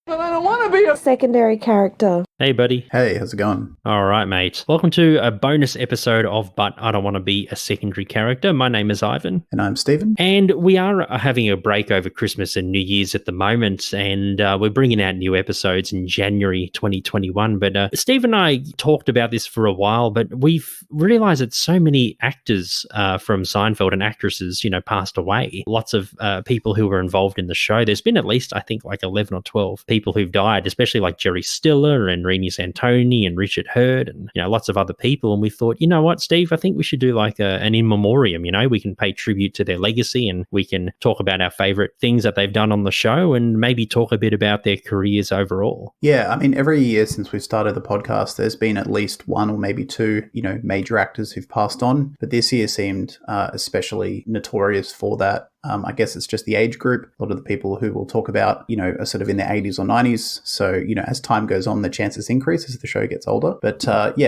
But I don't want to be a secondary character. Hey, buddy. Hey, how's it going? All right, mate. Welcome to a bonus episode of But I Don't Want to Be a Secondary Character. My name is Ivan. And I'm Stephen. And we are having a break over Christmas and New Year's at the moment, and we're bringing out new episodes in January 2021. But Steve and I talked about this for a while, but we've realized that so many actors from Seinfeld and actresses, passed away. Lots of people who were involved in the show. There's been at least, I think, like 11 or 12 people who've died, especially like Jerry Stiller and Renee Santoni and Richard Hurd and, lots of other people. And we thought, you know what, Steve, I think we should do like an In Memoriam, we can pay tribute to their legacy and we can talk about our favorite things that they've done on the show and maybe talk a bit about their careers overall. Yeah, I mean, every year since we've started the podcast, there's been at least one or maybe two, major actors who've passed on. But this year seemed especially notorious for that. I guess it's just the age group. A lot of the people who we'll talk about, are sort of in their 80s or 90s. So, as time goes on, the chances increase as the show gets older. But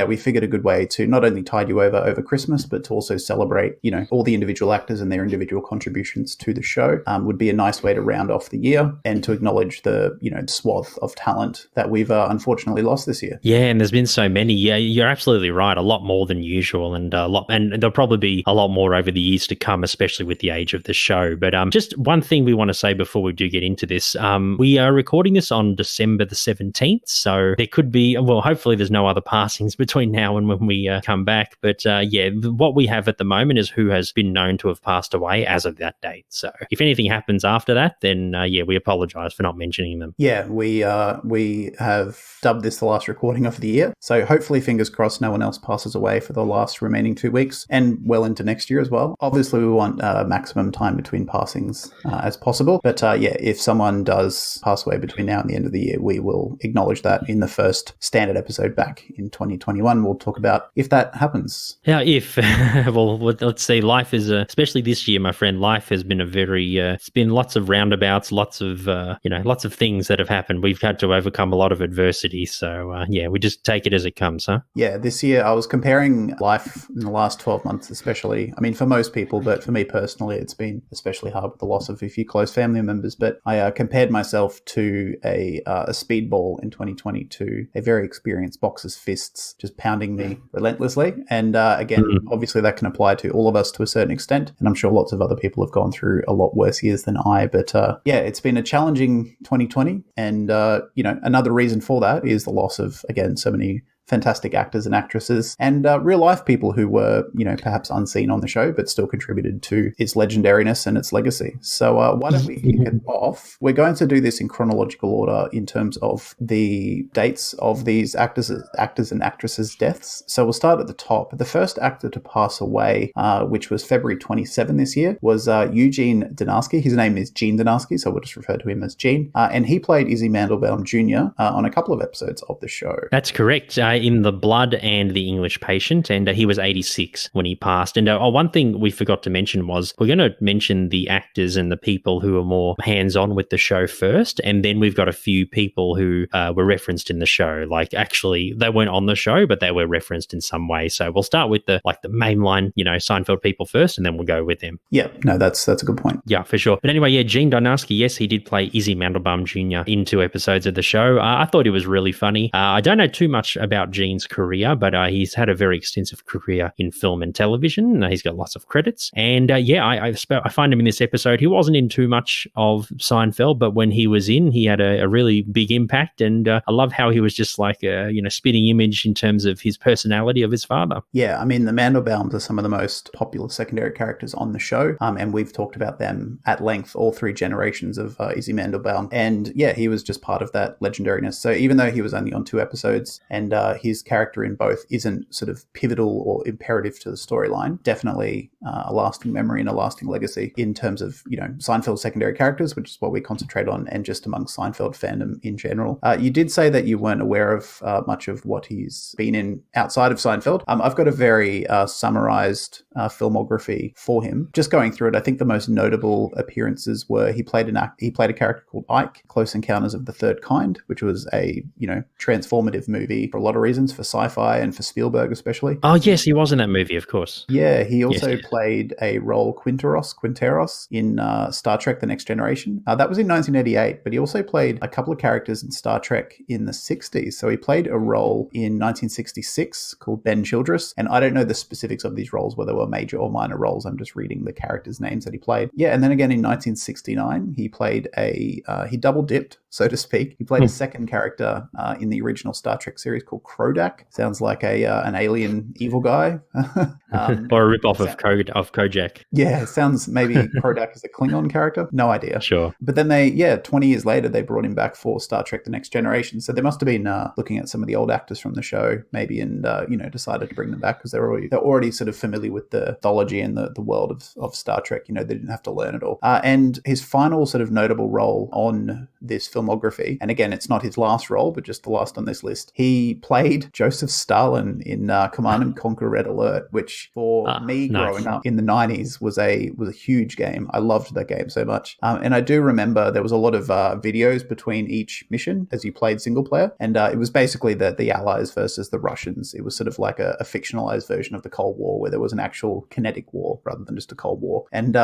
we figured a good way to not only tide you over Christmas, but to also celebrate, all the individual actors and their individual contributions to the show would be a nice way to round off the year and to acknowledge the, swath of talent that we've unfortunately lost this year. Yeah, and there's been so many. Yeah, you're absolutely right. A lot more than usual, and there'll probably be a lot more over the years to come, especially with the age of the show. But just one thing we want to say before we do get into this, we are recording this on December the 17th, so there could be, hopefully there's no other passings between now and when we come back. But what we have at the moment is who has been known to have passed away as of that date. So if anything happens after that, then we apologize for not mentioning them. Yeah, we have dubbed this the last recording of the year. So hopefully, fingers crossed, no one else passes away for the last remaining 2 weeks and well into next year as well. Obviously, we want maximum time between passings as possible. But if someone does pass away between now and the end of the year, we will acknowledge that in the first standard episode back in 2021. We'll talk about if that happens. Yeah, if. Well, let's see. Life is, especially this year, my friend, life has been it's been lots of roundabouts, lots of things that have happened. We've had to overcome a lot of adversity. So, we just take it as it comes, huh? Yeah, this year I was comparing life in the last 12 months, especially. I mean, for most people, but for me personally, it's been especially hard with the loss of a few close family members. But I compared myself to a speedball in 2020 to a very experienced boxer's fists just pounding me relentlessly. And again, obviously that can apply to all of us to a certain extent. And I'm sure lots of other people have gone through a lot worse years than I. But it's been a challenging 2020. And, another reason for that is the loss of, again, so many fantastic actors and actresses and real life people who were, perhaps unseen on the show, but still contributed to its legendariness and its legacy. So why don't we kick it off? We're going to do this in chronological order in terms of the dates of these actors and actresses' deaths. So we'll start at the top. The first actor to pass away, which was February 27 this year, was Eugene Danarski. His name is Gene Danarski, so we'll just refer to him as Gene. And he played Izzy Mandelbaum Jr. On a couple of episodes of the show. That's correct. In The Blood and The English Patient, and he was 86 when he passed. And one thing we forgot to mention was we're going to mention the actors and the people who are more hands-on with the show first, and then we've got a few people who were referenced in the show. Like, actually, they weren't on the show, but they were referenced in some way. So we'll start with the mainline, Seinfeld people first, and then we'll go with them. Yeah, no, that's a good point. Yeah, for sure. But anyway, Gene Danarski, yes, he did play Izzy Mandelbaum Jr. in 2 episodes of the show. I thought he was really funny. I don't know too much about Gene's career, but he's had a very extensive career in film and television. He's got lots of credits. And I find him in this episode. He wasn't in too much of Seinfeld, but when he was in, he had a really big impact. And I love how he was just like a spitting image in terms of his personality of his father. Yeah, I mean, the Mandelbaums are some of the most popular secondary characters on the show. And we've talked about them at length, all 3 generations of Izzy Mandelbaum. And he was just part of that legendariness. So even though he was only on 2 episodes and his character in both isn't sort of pivotal or imperative to the storyline, definitely a lasting memory and a lasting legacy in terms of, Seinfeld secondary characters, which is what we concentrate on, and just among Seinfeld fandom in general. You did say that you weren't aware of much of what he's been in outside of Seinfeld. I've got a very summarized filmography for him. Just going through it, I think the most notable appearances were he played a character called Ike, Close Encounters of the Third Kind, which was a, transformative movie for a lot of Fatal Reasons for sci-fi and for Spielberg especially. Oh, yes, he was in that movie, of course. Yeah, he also Yes. played a role Quinteros in Star Trek: The Next Generation. That was in 1988, but he also played a couple of characters in Star Trek in the 60s. So he played a role in 1966 called Ben Childress, and I don't know the specifics of these roles, whether they were major or minor roles. I'm just reading the characters' names that he played. Yeah, and then again in 1969, he played he double dipped, so to speak. He played a second character in the original Star Trek series called Krodak. Sounds like an alien evil guy. Or a rip-off of Kojak. Yeah, it sounds maybe Krodak is a Klingon character. No idea. Sure. But then 20 years later, they brought him back for Star Trek: The Next Generation. So they must have been looking at some of the old actors from the show, maybe, and decided to bring them back because they're already sort of familiar with the mythology and the world of Star Trek. They didn't have to learn it all. And his final sort of notable role on this filmography, and again, it's not his last role, but just the last on this list. He played Joseph Stalin in Command and Conquer: Red Alert, which for me growing up in the 90s was a huge game. I loved that game so much. And I do remember there was a lot of videos between each mission as you played single player, and it was basically the Allies versus the Russians. It was sort of like a fictionalized version of the Cold War where there was an actual kinetic war rather than just a Cold War. And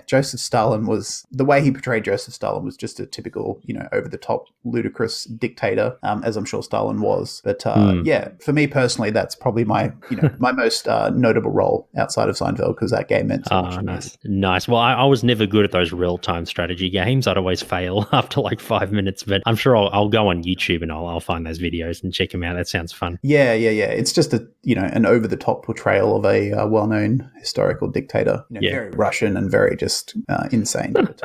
Joseph Stalin the way he portrayed Joseph Stalin was just a typical, over-the-top, ludicrous dictator, as I'm sure Stalin was. But for me personally, that's probably my most notable role outside of Seinfeld because that game meant so much to me. Nice. Well, I was never good at those real-time strategy games. I'd always fail after like 5 minutes, but I'm sure I'll go on YouTube and I'll find those videos and check them out. That sounds fun. Yeah. It's just an over-the-top portrayal of a well-known historical dictator. Very Russian and very just insane. But,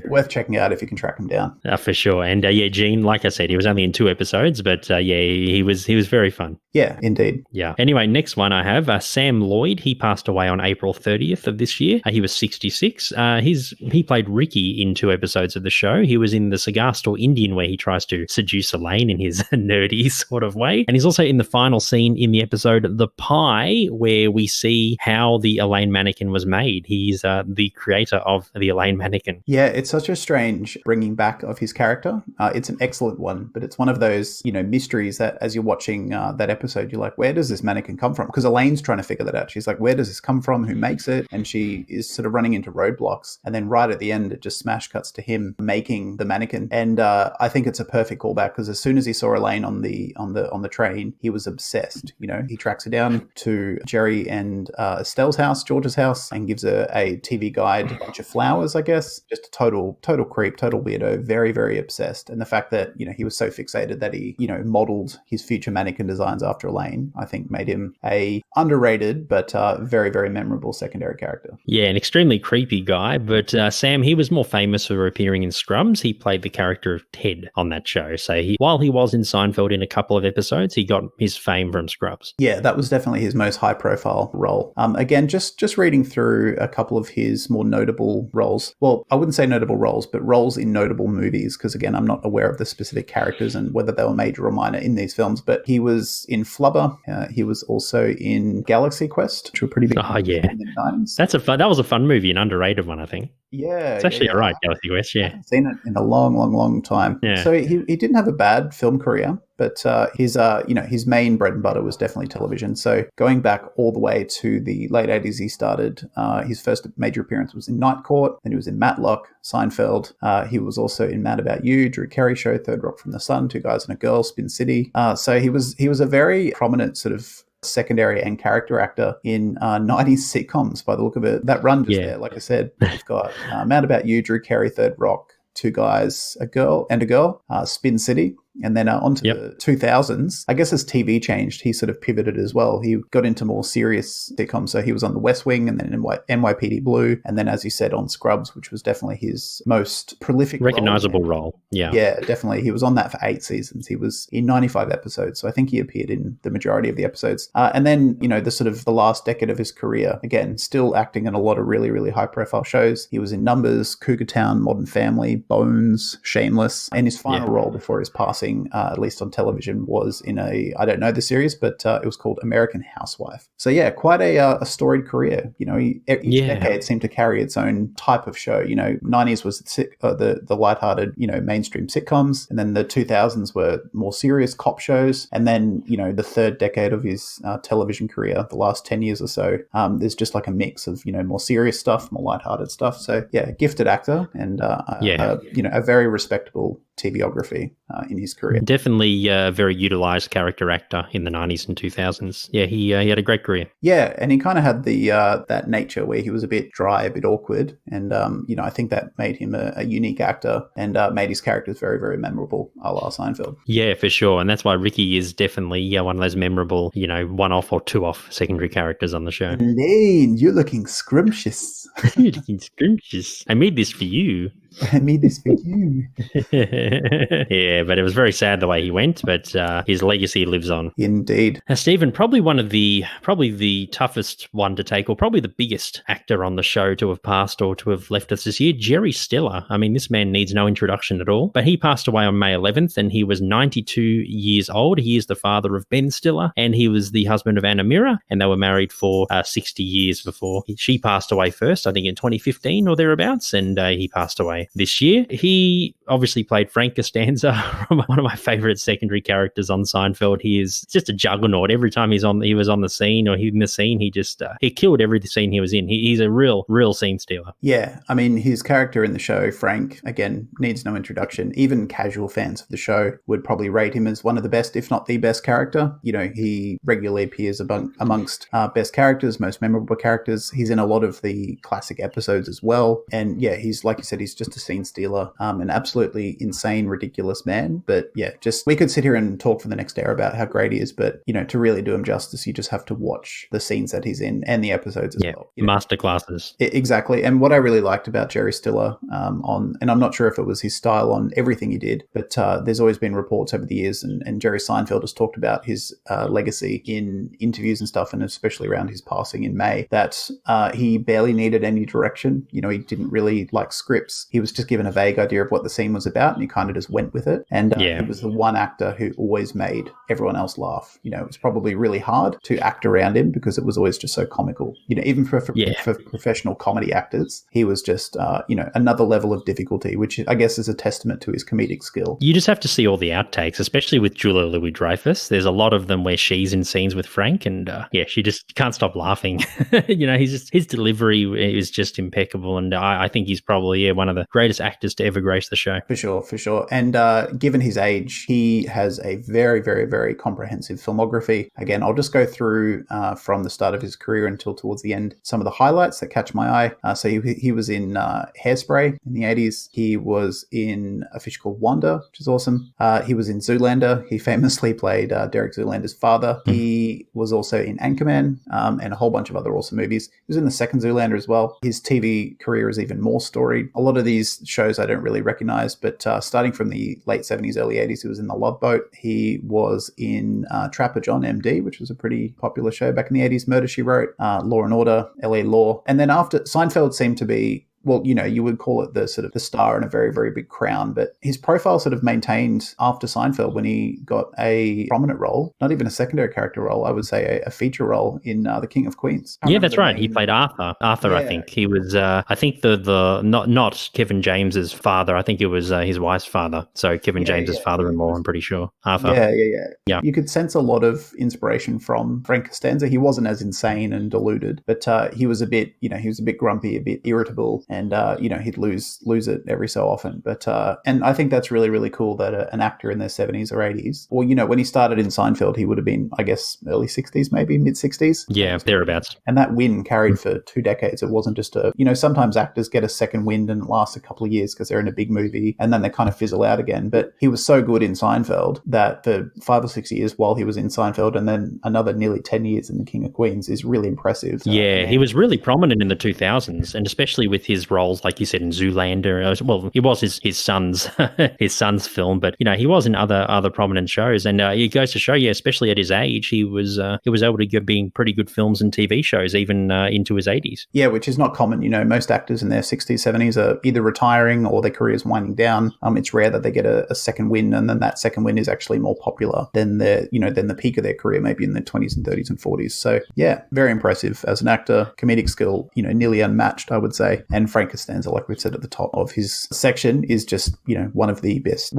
worth checking out if you can track him down. For sure. And Gene, like I said, he was only in 2 episodes, but he was very fun. Yeah, indeed. Yeah. Anyway, next one I have Sam Lloyd. He passed away on April 30th of this year. He was 66. He played Ricky in 2 episodes of the show. He was in the Cigar Store Indian where he tries to seduce Elaine in his nerdy sort of way. And he's also in the final scene in the episode The Pie where we see how the Elaine mannequin was made. He's the creator of the Elaine mannequin. Yeah, it's such a strange bringing back of his character. It's an excellent one, but it's one of those, mysteries that as you're watching that episode, you're like, where does this mannequin come from? Because Elaine's trying to figure that out. She's like, where does this come from? Who makes it? And she is sort of running into roadblocks. And then right at the end, it just smash cuts to him making the mannequin. And I think it's a perfect callback because as soon as he saw Elaine on the train, he was obsessed. He tracks her down to Jerry and Estelle's house, George's house, and gives her a TV guide, a bunch of flowers, I guess. Just a total creep, total weirdo, very, very obsessed. And the fact that, he was so fixated that he, modeled his future mannequin designs after Elaine, I think made him a underrated but very, very memorable secondary character. Yeah, an extremely creepy guy. But Sam, he was more famous for appearing in Scrubs. He played the character of Ted on that show. So while he was in Seinfeld in a couple of episodes, he got his fame from Scrubs. Yeah, that was definitely his most high-profile role. Again, just reading through a couple of his more notable roles. Well, I wouldn't say notable roles, but roles in notable movies, because again, I'm not aware of the specific characters and whether they were major or minor in these films, but he was in Flubber. He was also in Galaxy Quest, which were pretty big in the 90s. That was a fun movie, an underrated one, I think. Yeah. It's actually all right, Galaxy Quest, yeah. I haven't seen it in a long, long, long time. Yeah. So he didn't have a bad film career, but his main bread and butter was definitely television. So going back all the way to the late 80s, he started, his first major appearance was in Night Court, then he was in Matlock, Seinfeld. He was also in Mad About You, Drew Carey Show, Third Rock from the Sun, Two Guys and a Girl, Spin City. So he was a very prominent sort of secondary and character actor in 90s sitcoms by the look of it. That run just there, like I said, we've got Mad About You, Drew Carey, Third Rock, Two Guys, a Girl, Spin City. And then onto the 2000s, I guess as TV changed, he sort of pivoted as well. He got into more serious sitcoms. So he was on The West Wing and then in NYPD Blue. And then, as you said, on Scrubs, which was definitely his most prolific recognizable role. Yeah. Yeah, definitely. He was on that for 8 seasons. He was in 95 episodes. So I think he appeared in the majority of the episodes. And then, the sort of the last decade of his career, again, still acting in a lot of really, really high profile shows. He was in Numbers, Cougar Town, Modern Family, Bones, Shameless, and his final role before his passing starting, at least on television, was in I don't know the series, but it was called American Housewife. So yeah, quite a storied career. Each decade seemed to carry its own type of show. 90s was the lighthearted, mainstream sitcoms, and then the 2000s were more serious cop shows, and then the third decade of his television career, the last 10 years or so, there's just like a mix of more serious stuff, more lighthearted stuff. So yeah, gifted actor and a very respectable TVography in his career. Definitely a very utilized character actor in the 90s and 2000s. Yeah, he had a great career. Yeah, and he kind of had the that nature where he was a bit dry, a bit awkward, and I think that made him a unique actor and made his characters very, very memorable, a la Seinfeld. Yeah, for sure, and that's why Ricky is definitely one of those memorable, one-off or two-off secondary characters on the show. Elaine, you're looking scrumptious. You're looking scrumptious. I made this for you. I made this for you. Yeah, but it was very sad the way he went, but his legacy lives on. Indeed. Now, Stephen, probably the toughest one to take, or probably the biggest actor on the show to have passed or to have left us this year, Jerry Stiller. I mean, this man needs no introduction at all, but he passed away on May 11th and he was 92 years old. He is the father of Ben Stiller and he was the husband of Anna Mira, and they were married for 60 years before she passed away first, I think in 2015 or thereabouts, and he passed away this year. He obviously played Frank Costanza, one of my favorite secondary characters on Seinfeld. He is just a juggernaut. Every time he was on the scene or in the scene, he killed every scene he was in. He's a real scene stealer. Yeah, I mean, his character in the show, Frank, again, needs no introduction. Even casual fans of the show would probably rate him as one of the best, if not the best character. He regularly appears amongst best characters, most memorable characters. He's in a lot of the classic episodes as well. And yeah, he's, like you said, he's just a scene stealer, an absolutely insane, ridiculous man. But yeah, we could sit here and talk for the next hour about how great he is, but to really do him justice, you just have to watch the scenes that he's in and the episodes as well. Masterclasses. Exactly. And what I really liked about Jerry Stiller and I'm not sure if it was his style on everything he did, but there's always been reports over the years, and Jerry Seinfeld has talked about his legacy in interviews and stuff, and especially around his passing in May, that he barely needed any direction. He didn't really like scripts. He was just given a vague idea of what the scene was about, and he kind of just went with it. And he was the one actor who always made everyone else laugh. It was probably really hard to act around him because it was always just so comical. Even for professional comedy actors, he was just, another level of difficulty, which I guess is a testament to his comedic skill. You just have to see all the outtakes, especially with Julia Louis-Dreyfus. There's a lot of them where she's in scenes with Frank, and she just can't stop laughing. His delivery is just impeccable, and I think he's probably one of the greatest actors to ever grace the show. For sure. And given his age, he has a very, very, very comprehensive filmography. Again, I'll just go through from the start of his career until towards the end some of the highlights that catch my eye. So he was in Hairspray in the 80s. He was in A Fish Called Wanda, which is awesome. He was in Zoolander. He famously played Derek Zoolander's father. He was also in Anchorman and a whole bunch of other awesome movies. He was in the second Zoolander as well. His TV career is even more storied. A lot of these shows I don't really recognize, but starting from the late 70s, early 80s, he was in The Love Boat. He was in Trapper John MD, which was a pretty popular show back in the 80s. Murder, She Wrote, Law and Order, LA Law. And then after, Seinfeld seemed to be, well, you would call it the sort of the star in a very, very big crown, but his profile sort of maintained after Seinfeld when he got a prominent role, not even a secondary character role, I would say a feature role in The King of Queens. Yeah, that's right. He played Arthur. Yeah. I think he was, I think the not Kevin James's father. I think it was his wife's father. So Kevin James's father-in-law, I'm pretty sure. Arthur. Yeah. You could sense a lot of inspiration from Frank Costanza. He wasn't as insane and deluded, but he was a bit, he was a bit grumpy, a bit irritable, and he'd lose it every so often. But and I think that's really, really cool that an actor in their 70s or 80s, or when he started in Seinfeld, he would have been, I guess, early 60s, maybe mid 60s. Yeah, thereabouts. And that win carried for 2 decades. It wasn't just sometimes actors get a second wind and it lasts a couple of years because they're in a big movie and then they kind of fizzle out again. But he was so good in Seinfeld that for 5 or 6 years while he was in Seinfeld, and then another nearly 10 years in The King of Queens, is really impressive. He was really prominent in the 2000s, and especially with his his roles, like you said, in Zoolander. Well, it was his son's his son's film, but he was in other prominent shows, and it goes to show, especially at his age, he was able to get being pretty good films and TV shows even into his 80s. Yeah, which is not common. Most actors in their 60s, 70s are either retiring or their career's winding down. It's rare that they get a second win, and then that second win is actually more popular than the peak of their career, maybe in their 20s and 30s and 40s. So yeah, very impressive as an actor. Comedic skill, nearly unmatched, I would say. And Frank Costanza, like we've said at the top of his section, is just one of the best,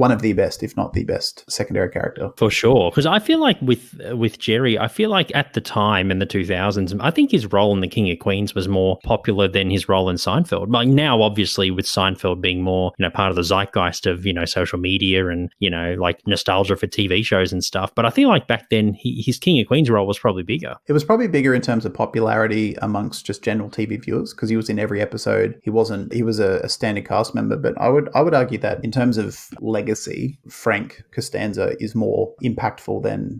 if not the best, secondary character for sure. Because I feel like with Jerry, I feel like at the time in the 2000s, I think his role in The King of Queens was more popular than his role in Seinfeld. Like now, obviously, with Seinfeld being more part of the zeitgeist of social media and like nostalgia for TV shows and stuff. But I feel like back then his King of Queens role was probably bigger. It was probably bigger in terms of popularity amongst just general TV viewers because he was in every episode. He was a standard cast member, but I would argue that in terms of legacy, Frank Costanza is more impactful than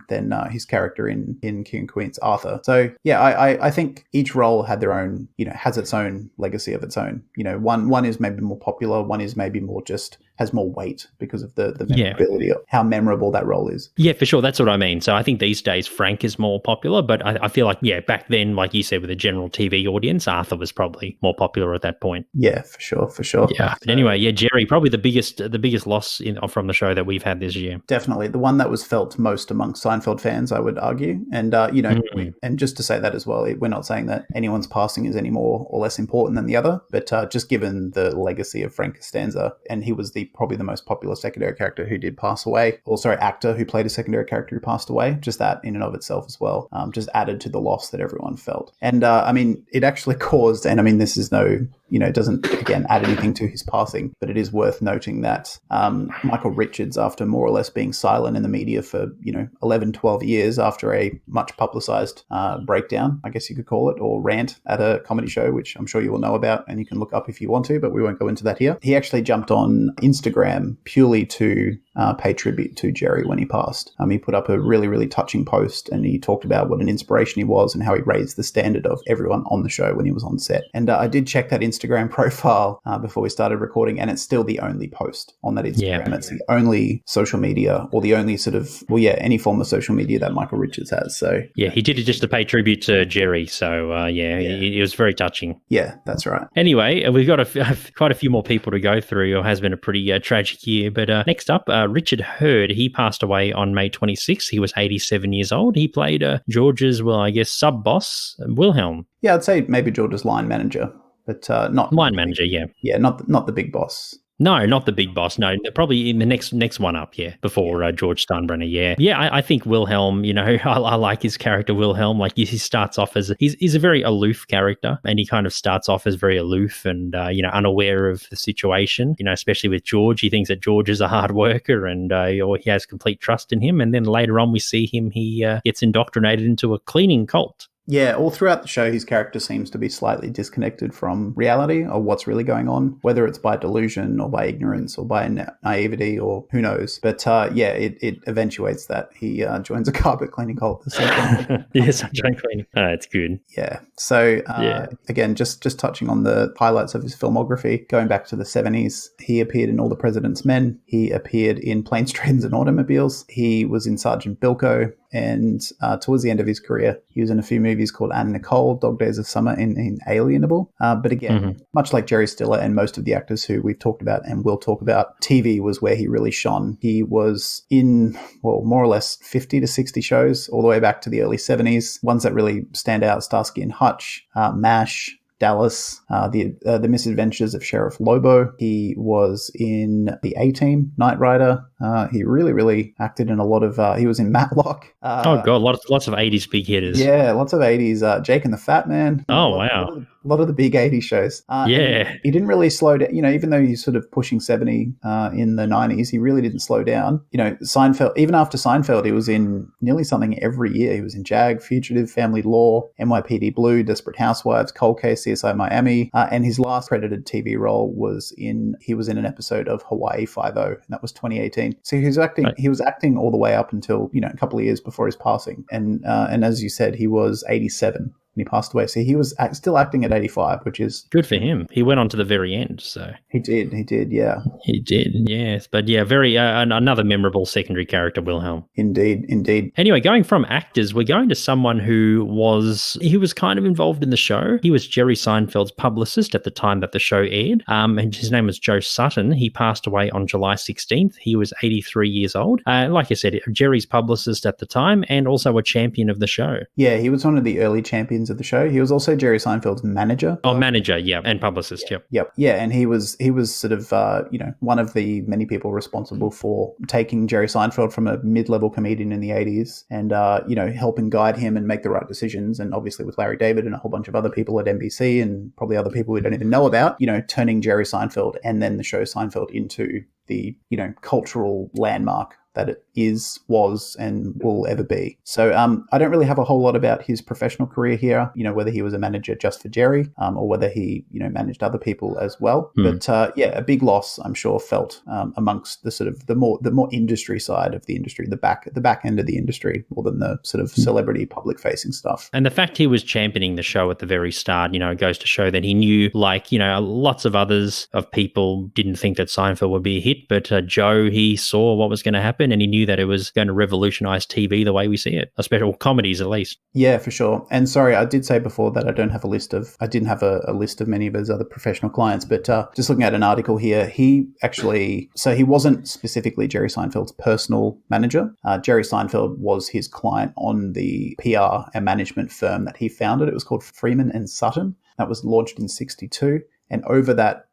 his character in King of Queens, Arthur. So yeah, I think each role had their own, has its own legacy of its own. One is maybe more popular, one is maybe more just has more weight because of the memorability of how memorable that role is. Yeah, for sure. That's what I mean. So I think these days Frank is more popular, but I feel like, back then, like you said, with a general TV audience, Arthur was probably more popular at that point. Yeah, for sure. Yeah. But anyway, Jerry, probably the biggest loss from the show that we've had this year. Definitely. The one that was felt most amongst Seinfeld fans, I would argue. And, and just to say that as well, we're not saying that anyone's passing is any more or less important than the other, but just given the legacy of Frank Costanza, and he was probably the most popular secondary character who did pass away, actor who played a secondary character who passed away, just that in and of itself as well, just added to the loss that everyone felt. And it actually caused, and this is it doesn't, again, add anything to his passing, but it is worth noting that Michael Richards, after more or less being silent in the media for, 11, 12 years after a much publicized breakdown, I guess you could call it, or rant at a comedy show, which I'm sure you will know about and you can look up if you want to, but we won't go into that here. He actually jumped on Instagram purely to pay tribute to Jerry when he passed. He put up a really, really touching post and he talked about what an inspiration he was and how he raised the standard of everyone on the show when he was on set. And I did check that Instagram profile before we started recording, and it's still the only post on that Instagram. Yeah. It's the only social media, or the only sort of, any form of social media that Michael Richards has. So he did it just to pay tribute to Jerry. So it was very touching. Yeah, that's right. Anyway, we've got quite a few more people to go through. It has been a pretty tragic year. But next up, Richard Hurd. He passed away on May 26th. He was 87 years old. He played George's, sub-boss, Wilhelm. Yeah, I'd say maybe George's line manager, but not... Line manager, yeah. Yeah, not the big boss. No, not the big boss. No, probably in the next one up, before George Steinbrenner, Yeah, I think Wilhelm, I like his character, Wilhelm. Like, he starts off as, he's a very aloof character, and he kind of starts off as very aloof and, unaware of the situation, especially with George. He thinks that George is a hard worker and he has complete trust in him. And then later on we see him, he gets indoctrinated into a cleaning cult. Yeah, all throughout the show, his character seems to be slightly disconnected from reality or what's really going on, whether it's by delusion or by ignorance or by naivety or who knows. But it eventuates that he joins a carpet cleaning cult. Yes, joint cleaning. It's good. Yeah. So again, just touching on the highlights of his filmography, going back to the 70s, he appeared in All the President's Men. He appeared in Planes, Trains and Automobiles. He was in Sergeant Bilko. And towards the end of his career, he was in a few movies called Anne Nicole, Dog Days of Summer, and Alienable. But again, much like Jerry Stiller and most of the actors who we've talked about and will talk about, TV was where he really shone. He was in, more or less 50 to 60 shows all the way back to the early 70s. Ones that really stand out, Starsky and Hutch, MASH, Dallas, the Misadventures of Sheriff Lobo. He was in The A-Team, Knight Rider. He really, really acted in a lot of, he was in Matlock. Oh, God, lots of 80s big hitters. Yeah, lots of 80s. Jake and the Fat Man. Oh, wow. A lot of the big 80s shows. He didn't really slow down, even though he's sort of pushing 70 in the 90s, he really didn't slow down. Seinfeld, even after Seinfeld, he was in nearly something every year. He was in JAG, Fugitive, Family Law, NYPD Blue, Desperate Housewives, Cold Case, CSI Miami, and his last credited TV role was in an episode of Hawaii Five-0, and that was 2018. So he was acting all the way up until, a couple of years before his passing. And as you said, he was 87. when he passed away. So he was still acting at 85, which is good for him. He went on to the very end, so he did, yeah. He did, yes. But yeah, very another memorable secondary character, Wilhelm. Indeed. Anyway, going from actors, we're going to someone who was kind of involved in the show. He was Jerry Seinfeld's publicist at the time that the show aired, and his name was Joe Sutton. He passed away on July 16th. He was 83 years old. Like I said, Jerry's publicist at the time and also a champion of the show. Yeah, he was one of the early champions of the show. He was also Jerry Seinfeld's manager. Oh, manager, yeah, and publicist, yep. Yeah, and he was sort of, one of the many people responsible for taking Jerry Seinfeld from a mid-level comedian in the 80s and, helping guide him and make the right decisions. And obviously with Larry David and a whole bunch of other people at NBC and probably other people we don't even know about, turning Jerry Seinfeld and then the show Seinfeld into the, cultural landmark that it was, and will ever be. So I don't really have a whole lot about his professional career here, whether he was a manager just for Jerry or whether he, managed other people as well. But a big loss, I'm sure, felt amongst the sort of the more industry side of the industry, the back end of the industry, more than the sort of celebrity public facing stuff. And the fact he was championing the show at the very start, goes to show that he knew, lots of others of people didn't think that Seinfeld would be a hit, but Joe, he saw what was going to happen and he knew that it was going to revolutionize TV the way we see it, especially comedies at least. Yeah, for sure. And sorry, I did say before that I didn't have a list of many of his other professional clients, but just looking at an article here, he wasn't specifically Jerry Seinfeld's personal manager. Jerry Seinfeld was his client on the PR and management firm that he founded. It was called Freeman and Sutton. That was launched in 1962. And over that,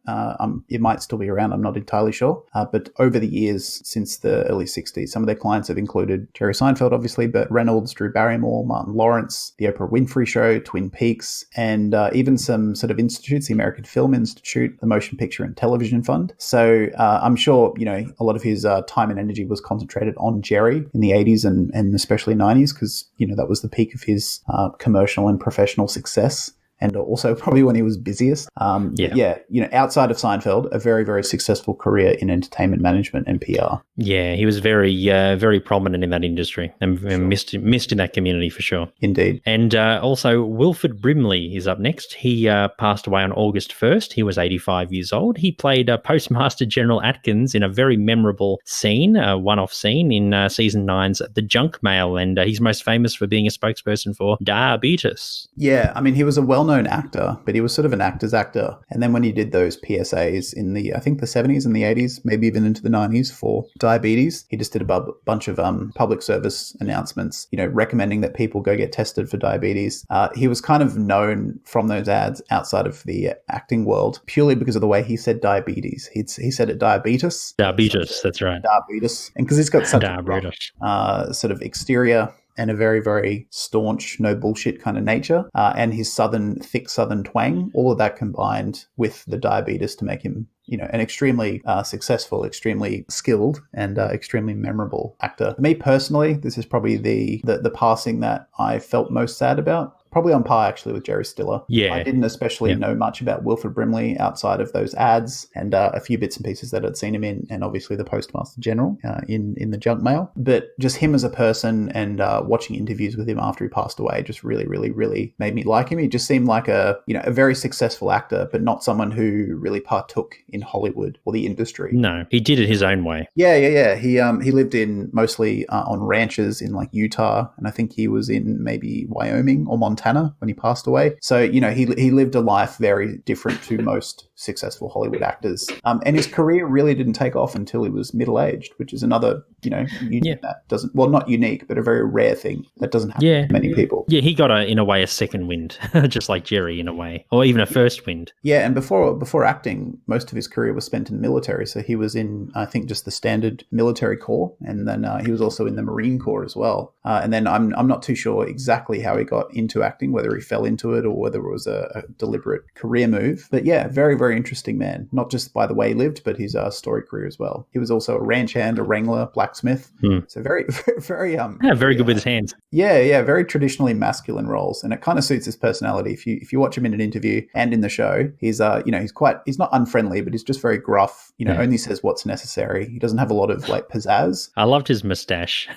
it might still be around, I'm not entirely sure. But over the years, since the early 60s, some of their clients have included Jerry Seinfeld, obviously, Burt Reynolds, Drew Barrymore, Martin Lawrence, The Oprah Winfrey Show, Twin Peaks, and even some sort of institutes, the American Film Institute, the Motion Picture and Television Fund. So I'm sure, a lot of his time and energy was concentrated on Jerry in the 80s and especially 90s, because, that was the peak of his commercial and professional success. And also probably when he was busiest. Outside of Seinfeld, a very, very successful career in entertainment management and PR. Yeah, he was very, very prominent in that industry and missed in that community for sure. Indeed. And also Wilford Brimley is up next. He passed away on August 1st. He was 85 years old. He played Postmaster General Atkins in a very memorable scene, a one-off scene in season 9's The Junk Mail. And he's most famous for being a spokesperson for diabetes. Yeah, I mean, he was a well-known actor, but he was sort of an actor's actor. And then when he did those PSAs in the 70s and the 80s, maybe even into the 90s for diabetes, he just did a bunch of public service announcements, recommending that people go get tested for diabetes. He was kind of known from those ads outside of the acting world purely because of the way he said diabetes. He said it diabetes. Diabetes, that's right. Diabetes. And because he's got such a rough, sort of exterior and a very, very staunch, no bullshit kind of nature, and his thick southern twang, all of that combined with the diabetes to make him, an extremely successful, extremely skilled, and extremely memorable actor. For me personally, this is probably the passing that I felt most sad about. Probably on par, actually, with Jerry Stiller. Yeah. I didn't especially know much about Wilford Brimley outside of those ads and a few bits and pieces that I'd seen him in, and obviously the Postmaster General in the Junk Mail. But just him as a person and watching interviews with him after he passed away just really, really, really made me like him. He just seemed like a very successful actor, but not someone who really partook in Hollywood or the industry. No, he did it his own way. Yeah. He lived in mostly on ranches in like Utah, and I think he was in maybe Wyoming or Montana when he passed away. So, he lived a life very different to most successful Hollywood actors. And his career really didn't take off until he was middle-aged, which is another, that doesn't, well, not unique, but a very rare thing that doesn't happen to many people. Yeah, he got in a way, a second wind, just like Jerry in a way, or even a first wind. Yeah, and before acting, most of his career was spent in the military. So he was in, I think, just the standard military corps, and then he was also in the Marine Corps as well. And then I'm not too sure exactly how he got into acting, whether he fell into it or whether it was a deliberate career move. But yeah, very, very interesting man, not just by the way he lived, but his story career as well. He was also a ranch hand, a wrangler, blacksmith. So very, very, very good with his hands. Yeah, very traditionally masculine roles, and it kind of suits his personality. If you watch him in an interview and in the show, he's he's not unfriendly, but he's just very gruff. Only says what's necessary. He doesn't have a lot of like pizzazz. I loved his mustache.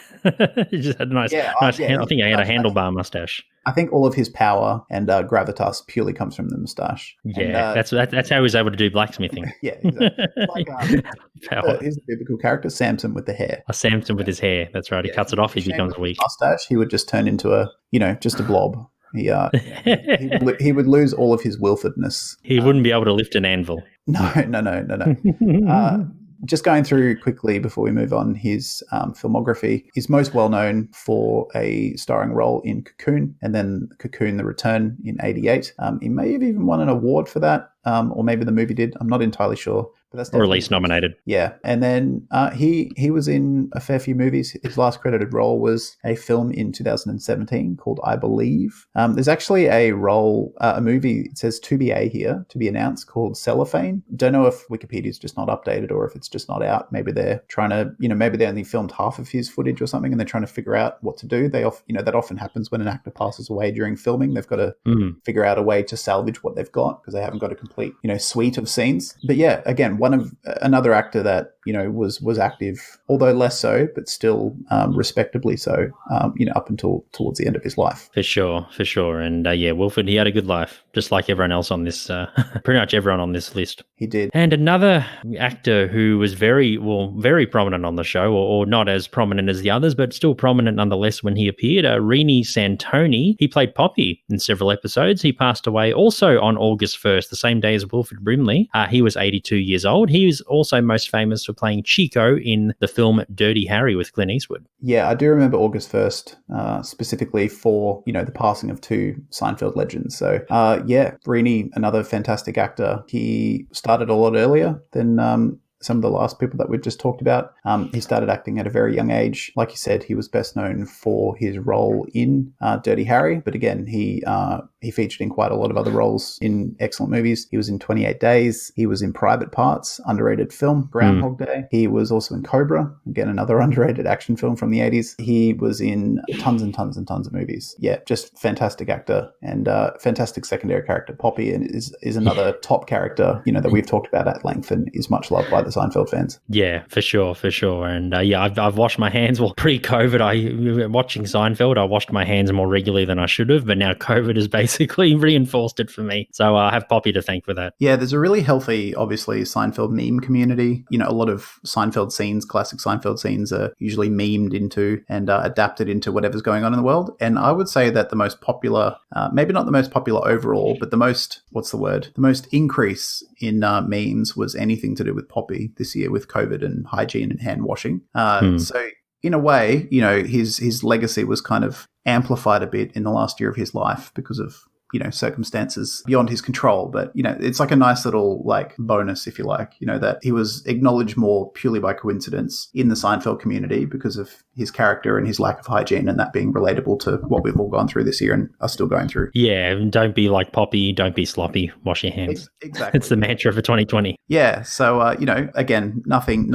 He just had a nice hand. I think he had a handlebar mustache. I think all of his power and gravitas purely comes from the moustache. Yeah, And, that's how he was able to do blacksmithing. yeah, exactly. It's like Power. he's a biblical character, Samson with the hair. Samson with his hair. That's right. He cuts it off. He becomes weak. Mustache, he would just turn into just a blob. He would lose all of his Wilfordness. He wouldn't be able to lift an anvil. No. Just going through quickly before we move on, his filmography is most well known for a starring role in Cocoon, and then Cocoon: The Return in '88. He may have even won an award for that, or maybe the movie did. I'm not entirely sure. But that's or at least nominated. Yeah. And then he was in a fair few movies. His last credited role was a film in 2017 called I Believe. There's actually a movie, it says to be here, to be announced, called Cellophane. Don't know if Wikipedia's just not updated or if it's just not out. Maybe they're trying to, maybe they only filmed half of his footage or something and they're trying to figure out what to do. That often happens when an actor passes away during filming. They've got to figure out a way to salvage what they've got because they haven't got a complete, suite of scenes. But yeah, again, another actor that was active, although less so, but still respectably so, up until towards the end of his life. For sure. And Wilford, he had a good life, just like everyone else on this, pretty much everyone on this list. He did. And another actor who was very prominent on the show, or not as prominent as the others, but still prominent nonetheless when he appeared, Rini Santoni. He played Poppy in several episodes. He passed away also on August 1st, the same day as Wilford Brimley. He was 82 years old. He was also most famous for playing Chico in the film Dirty Harry with Clint Eastwood. Yeah, I do remember August 1st, specifically for, the passing of two Seinfeld legends. So, Rini, another fantastic actor. He started a lot earlier than some of the last people that we've just talked about. He started acting at a very young age. Like you said, he was best known for his role in Dirty Harry. But again, he featured in quite a lot of other roles in excellent movies. He was in 28 Days. He was in Private Parts, underrated film, Groundhog Day. He was also in Cobra, again, another underrated action film from the 80s. He was in tons and tons and tons of movies. Yeah, just fantastic actor and fantastic secondary character. Poppy and is another top character, that we've talked about at length and is much loved by the Seinfeld fans. Yeah, for sure. And I've washed my hands. Well, pre-COVID, watching Seinfeld, I washed my hands more regularly than I should have, but now COVID has basically reinforced it for me. So I have Poppy to thank for that. Yeah, there's a really healthy, obviously, Seinfeld meme community. A lot of Seinfeld scenes, classic Seinfeld scenes, are usually memed into and adapted into whatever's going on in the world. And I would say that the most popular, maybe not the most popular overall, but the most increase in memes was anything to do with Poppy this year with COVID and hygiene and hand washing. So in a way, his legacy was kind of amplified a bit in the last year of his life because of circumstances beyond his control. But, it's like a nice little bonus, if you like, that he was acknowledged more purely by coincidence in the Seinfeld community because of his character and his lack of hygiene, and that being relatable to what we've all gone through this year and are still going through. Yeah, and don't be like Poppy, don't be sloppy, wash your hands. Exactly. It's the mantra for 2020. Yeah. So, again, nothing,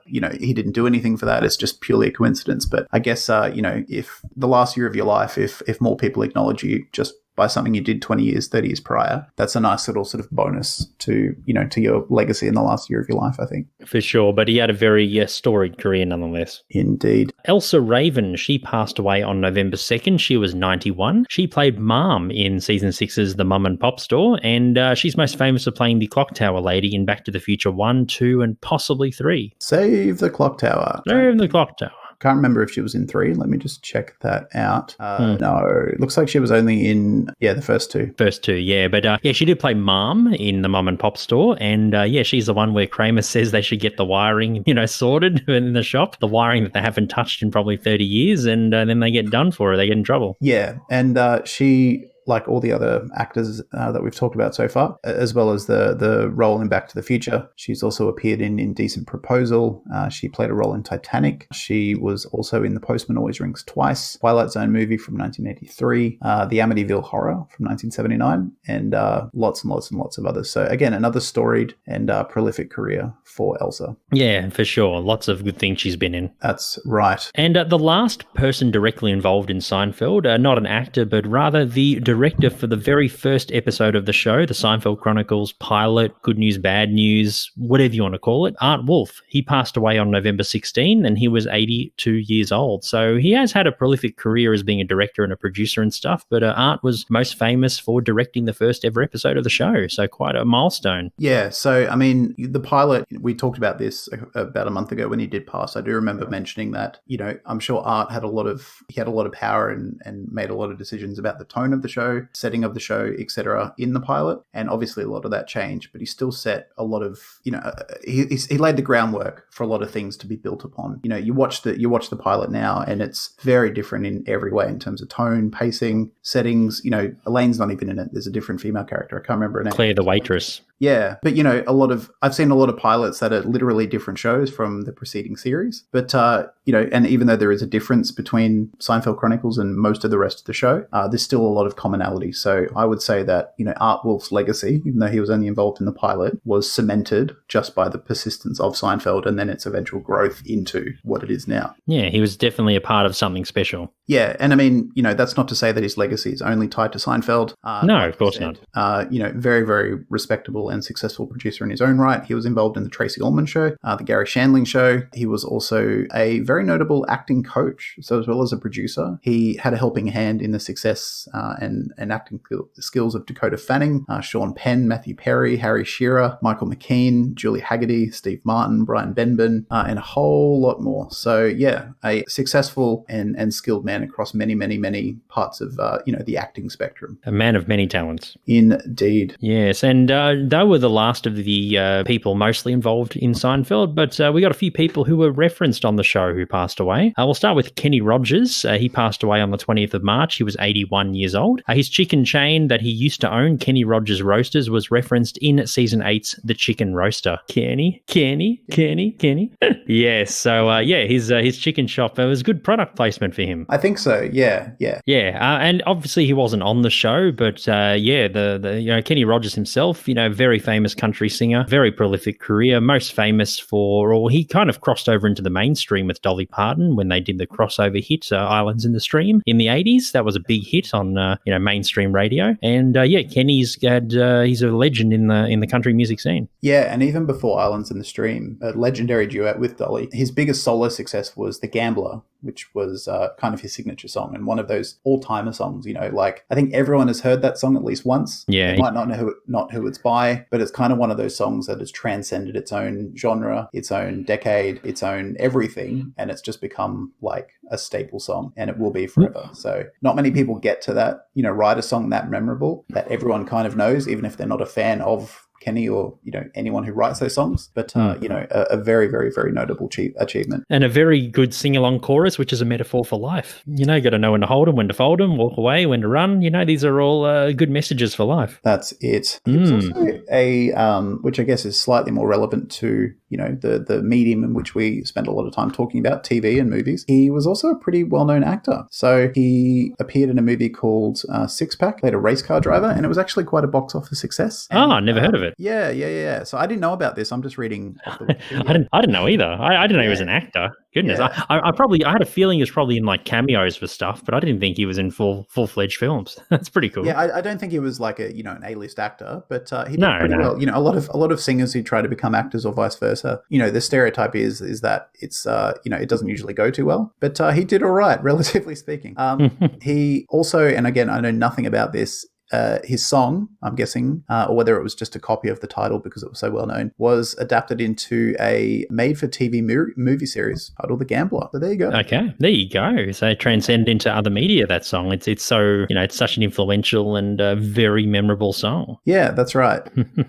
he didn't do anything for that. It's just purely a coincidence. But I guess, if the last year of your life, if more people acknowledge you just by something you did 20 years, 30 years prior, that's a nice little sort of bonus to your legacy in the last year of your life, I think. For sure, but he had a very storied career nonetheless. Indeed. Elsa Raven, she passed away on November 2nd. She was 91. She played Mom in Season 6's The Mum and Pop Store, and she's most famous for playing the Clock Tower lady in Back to the Future 1, 2, and possibly 3. Save the Clock Tower. Save the Clock Tower. Can't remember if she was in 3. Let me just check that out. No, it looks like she was only in, the first 2. First 2, yeah. But, she did play Mom in the Mum and Pop Store. And, she's the one where Kramer says they should get the wiring, sorted in the shop. The wiring that they haven't touched in probably 30 years. And then they get done for it. They get in trouble. Yeah. And she, like all the other actors that we've talked about so far, as well as the role in Back to the Future. She's also appeared in Indecent Proposal. She played a role in Titanic. She was also in The Postman Always Rings Twice, Twilight Zone movie from 1983, The Amityville Horror from 1979, and lots and lots and lots of others. So again, another storied and prolific career for Elsa. Yeah, for sure. Lots of good things she's been in. That's right. And the last person directly involved in Seinfeld, not an actor, but rather the director for the very first episode of the show, the Seinfeld Chronicles pilot, Good News, Bad News, whatever you want to call it. Art Wolfe, he passed away on November 16 and he was 82 years old. So he has had a prolific career as being a director and a producer and stuff, but Art was most famous for directing the first ever episode of the show. So quite a milestone. Yeah. So, I mean, the pilot, we talked about this about a month ago when he did pass. I do remember mentioning that, I'm sure Art had a lot of power and made a lot of decisions about the tone of the show, setting of the show, etc. in the pilot. And obviously a lot of that changed, but he still set a lot of, he laid the groundwork for a lot of things to be built upon. You watch the pilot now and it's very different in every way in terms of tone, pacing, settings. Elaine's not even in it. There's a different female character. I can't remember her name. Claire, the waitress. Yeah, but I've seen a lot of pilots that are literally different shows from the preceding series. But and even though there is a difference between Seinfeld Chronicles and most of the rest of the show, there's still a lot of commonality. So I would say that Art Wolfe's legacy, even though he was only involved in the pilot, was cemented just by the persistence of Seinfeld and then its eventual growth into what it is now. Yeah, he was definitely a part of something special. Yeah, and I mean, that's not to say that his legacy is only tied to Seinfeld. No, of course not. Very, very respectable and successful producer in his own right. He was involved in the Tracy Ullman Show, the Gary Shandling Show. He was also a very notable acting coach. So as well as a producer, he had a helping hand in the success and acting skills of Dakota Fanning, Sean Penn, Matthew Perry, Harry Shearer, Michael McKean, Julie Haggerty, Steve Martin, Brian Benben, and a whole lot more. So yeah, a successful and skilled man across many, many, many parts of the acting spectrum. A man of many talents. Indeed. Yes, and they were the last of the people mostly involved in Seinfeld, but we got a few people who were referenced on the show who passed away. We'll start with Kenny Rogers. He passed away on the 20th of March. He was 81 years old. His chicken chain that he used to own, Kenny Rogers Roasters, was referenced in season 8's The Chicken Roaster. Kenny. Yes, so his chicken shop, it was good product placement for him. I think so, yeah. Yeah, and obviously he wasn't on the show, but Kenny Rogers himself, very famous country singer, very prolific career, most famous for, he kind of crossed over into the mainstream with Dolly Parton when they did the crossover hit Islands in the Stream in the 80s. That was a big hit on mainstream radio. And Kenny's he's a legend in the country music scene. Yeah, and even before Islands in the Stream, a legendary duet with Dolly. His biggest solo success was The Gambler, which was kind of his signature song and one of those all-timer songs, I think everyone has heard that song at least once. Yeah. They might not know who it's by, but it's kind of one of those songs that has transcended its own genre, its own decade, its own everything, and it's just become like a staple song, and it will be forever. So not many people get to that, write a song that memorable that everyone kind of knows, even if they're not a fan of Kenny or anyone who writes those songs, but a very, very, very notable achievement, and a very good sing-along chorus, which is a metaphor for life. You got to know when to hold them, when to fold them, walk away, when to run. These are all good messages for life. That's it. He was also which I guess is slightly more relevant to the medium in which we spend a lot of time talking about, TV and movies. He was also a pretty well-known actor. So he appeared in a movie called Six Pack, played a race car driver, and it was actually quite a box office success. Never heard of it. Yeah. So I didn't know about this. I'm just reading off the Wikipedia. I didn't know either. I didn't know he was an actor. Goodness. Yeah. I had a feeling he was probably in like cameos for stuff, but I didn't think he was in full-fledged films. That's pretty cool. Yeah, I don't think he was like an A-list actor, but he did pretty well. A lot of singers who try to become actors or vice versa, the stereotype is that it's it doesn't usually go too well, but he did all right, relatively speaking. He also, and again, I know nothing about this, his song, I'm guessing, or whether it was just a copy of the title because it was so well known, was adapted into a made-for-TV movie series titled The Gambler. So there you go. Okay, there you go. So it transcended into other media, that song. It's so, it's such an influential and very memorable song. Yeah, that's right.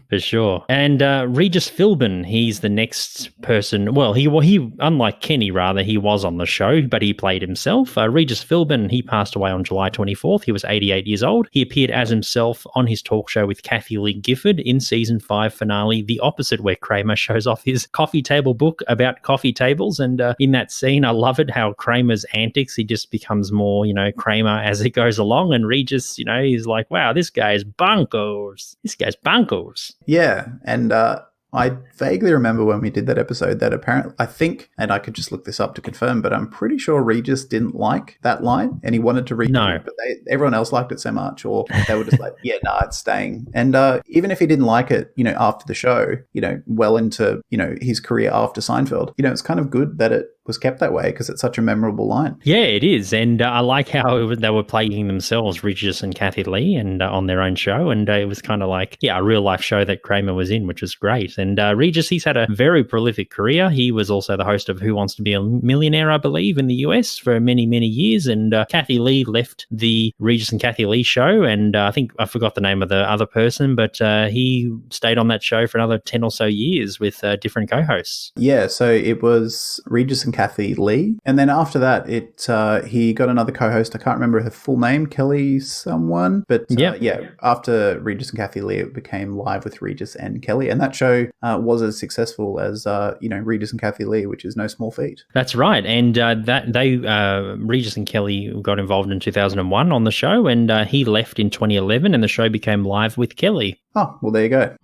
For sure. And Regis Philbin, he's the next person. Well, he unlike Kenny, rather, he was on the show, but he played himself. Regis Philbin, he passed away on July 24th. He was 88 years old. He appeared as himself on his talk show with Kathy Lee Gifford in season 5 finale, The Opposite, where Kramer shows off his coffee table book about coffee tables. And in that scene, I love it how Kramer's antics, he just becomes more, Kramer as it goes along. And Regis, he's like, wow, this guy's bonkers. This guy's bonkers. Yeah. And I vaguely remember when we did that episode that apparently, I think, and I could just look this up to confirm, but I'm pretty sure Regis didn't like that line and he wanted to read No. it, but everyone else liked it so much, or they were just like, yeah, nah, it's staying. And even if he didn't like it, after the show, well into, his career after Seinfeld, it's kind of good that it was kept that way because it's such a memorable line. Yeah, it is. And I like how they were playing themselves, Regis and Kathy Lee, and on their own show. And it was kind of like, a real life show that Kramer was in, which was great. And Regis, he's had a very prolific career. He was also the host of Who Wants to Be a Millionaire, I believe, in the US for many, many years. And Kathy Lee left the Regis and Kathy Lee show. And I think I forgot the name of the other person, but he stayed on that show for another 10 or so years with different co-hosts. Yeah, so it was Regis and Kathy Lee. And then after that, he got another co-host. I can't remember her full name, Kelly someone. But after Regis and Kathy Lee, it became Live with Regis and Kelly. And that show was as successful as, Regis and Kathy Lee, which is no small feat. That's right. And Regis and Kelly got involved in 2001 on the show, and he left in 2011, and the show became Live with Kelly. Oh, well, there you go.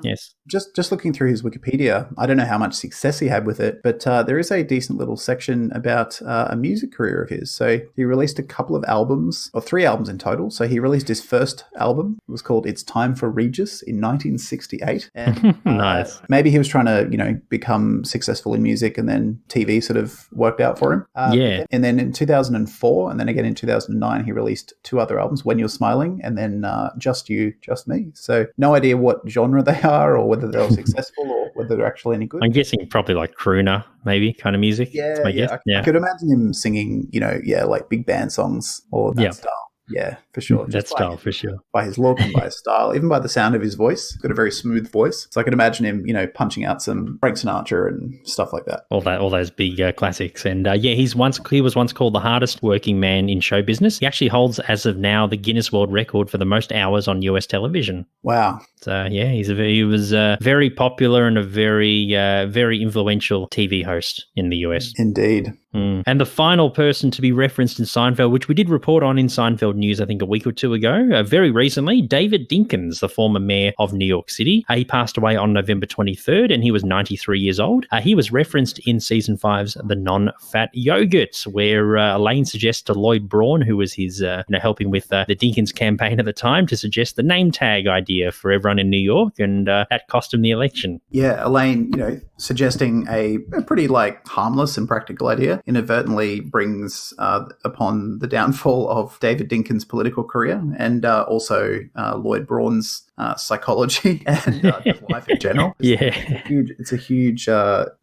Yes. Just looking through his Wikipedia, I don't know how much success he had with it, but there is a decent little section about a music career of his. So he released a couple of albums, or 3 albums in total. So he released his first album. It was called It's Time for Regis in 1968. And nice. Maybe he was trying to, become successful in music, and then TV sort of worked out for him. And then in 2004, and then again in 2009, he released 2 other albums, When You're Smiling, and then Just You, Just Me. So no idea what genre they are, or whether they're successful, or whether they're actually any good. I'm guessing probably like crooner, maybe, kind of music. Yeah, I could imagine him singing, like big band songs or that style. Yeah, for sure. That style, for sure. By his look and by his style, even by the sound of his voice. He's got a very smooth voice. So I could imagine him, punching out some Frank Sinatra and stuff like that. All those big classics. And he was once called the hardest working man in show business. He actually holds, as of now, the Guinness World Record for the most hours on US television. Wow. So he was very popular and a very, very influential TV host in the US. Indeed. And the final person to be referenced in Seinfeld, which we did report on in Seinfeld News, I think a week or two ago, very recently, David Dinkins, the former mayor of New York City. He passed away on November 23rd, and he was 93 years old. He was referenced in season 5's The Non-Fat Yogurt, where Elaine suggests to Lloyd Braun, who was his, helping with the Dinkins campaign at the time, to suggest the name tag idea for everyone in New York, and that cost him the election. Yeah, Elaine, suggesting a pretty harmless and practical idea, inadvertently brings upon the downfall of David Dinkins' political career, and also Lloyd Braun's psychology and just life in general. It's a huge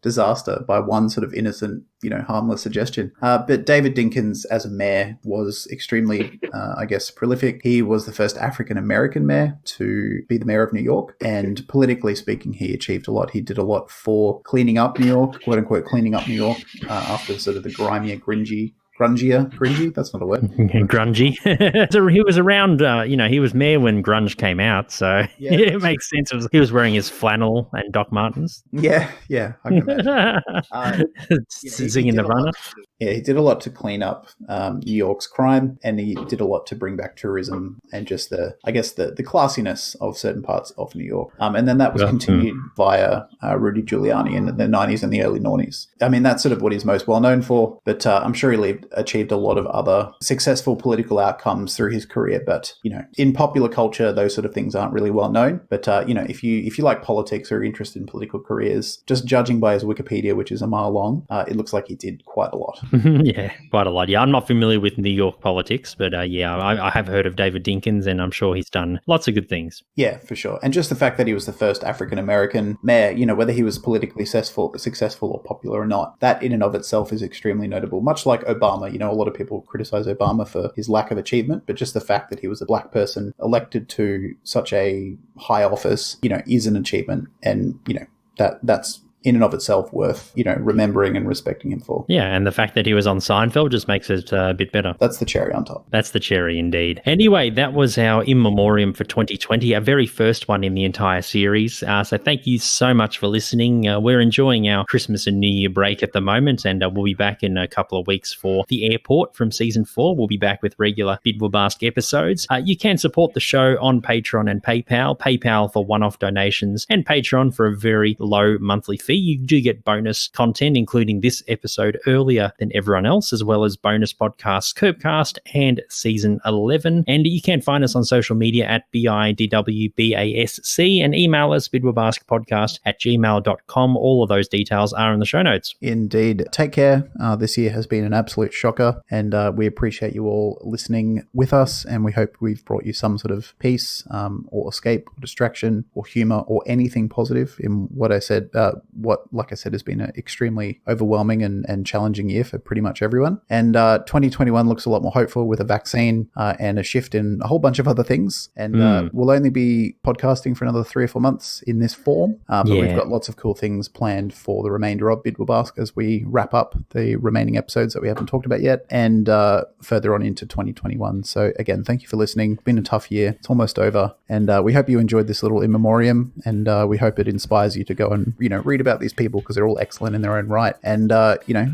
disaster by one sort of innocent, harmless suggestion. But David Dinkins, as a mayor, was extremely, prolific. He was the first African-American mayor to be the mayor of New York, and politically speaking, he achieved a lot. He did a lot for cleaning up New York, quote unquote, cleaning up New York after sort of the grimier, grungy, that's not a word. Grungy. So he was around, he was mayor when grunge came out, so it makes sense. He was wearing his flannel and Doc Martens. Yeah, I can imagine. Singing Nirvana. He did a lot to clean up New York's crime, and he did a lot to bring back tourism and just the classiness of certain parts of New York. And then that was continued via Rudy Giuliani in the 90s and the early noughties. I mean, that's sort of what he's most well known for, but I'm sure he achieved a lot of other successful political outcomes through his career. But, in popular culture, those sort of things aren't really well known. But, if you like politics or are interested in political careers, just judging by his Wikipedia, which is a mile long, it looks like he did quite a lot. Yeah, quite a lot. Yeah, I'm not familiar with New York politics, but I have heard of David Dinkins, and I'm sure he's done lots of good things. Yeah, for sure. And just the fact that he was the first African-American mayor, whether he was politically successful or popular or not, that in and of itself is extremely notable. Much like Obama, a lot of people criticize Obama for his lack of achievement, but just the fact that he was a black person elected to such a high office, is an achievement. And, that's in and of itself worth, remembering and respecting him for. Yeah, and the fact that he was on Seinfeld just makes it a bit better. That's the cherry on top. That's the cherry indeed. Anyway, that was our In Memoriam for 2020, our very first one in the entire series. So thank you so much for listening. We're enjoying our Christmas and New Year break at the moment, and we'll be back in a couple of weeks for The Airport from season 4. We'll be back with regular Bidwabask episodes. You can support the show on Patreon and PayPal for one-off donations, and Patreon for a very low monthly fee. You do get bonus content, including this episode earlier than everyone else, as well as bonus podcasts, Curbcast and Season 11. And you can find us on social media at BIDWBASC and email us bidwabaskpodcast@gmail.com. All of those details are in the show notes. Indeed. Take care. This year has been an absolute shocker, and we appreciate you all listening with us, and we hope we've brought you some sort of peace or escape or distraction or humor or anything positive in what I said, like I said, has been an extremely overwhelming and challenging year for pretty much everyone. And 2021 looks a lot more hopeful with a vaccine and a shift in a whole bunch of other things. And we'll only be podcasting for another 3 or 4 months in this form, but we've got lots of cool things planned for the remainder of Bidwabask as we wrap up the remaining episodes that we haven't talked about yet, and further on into 2021. So again, thank you for listening. It's been a tough year. It's almost over, and we hope you enjoyed this little In Memoriam, and we hope it inspires you to go and read about these people, because they're all excellent in their own right, and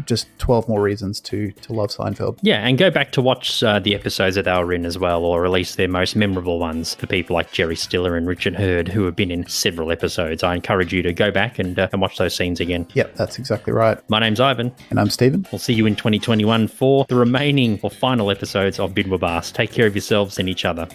just 12 more reasons to love Seinfeld. Yeah, and go back to watch the episodes that they were in as well, or at least their most memorable ones for people like Jerry Stiller and Richard Hurd, who have been in several episodes. I encourage you to go back and watch those scenes again. Yep, that's exactly right. My name's Ivan. And I'm Stephen. We'll see you in 2021 for the remaining or final episodes of Bidwabask. Take care of yourselves and each other.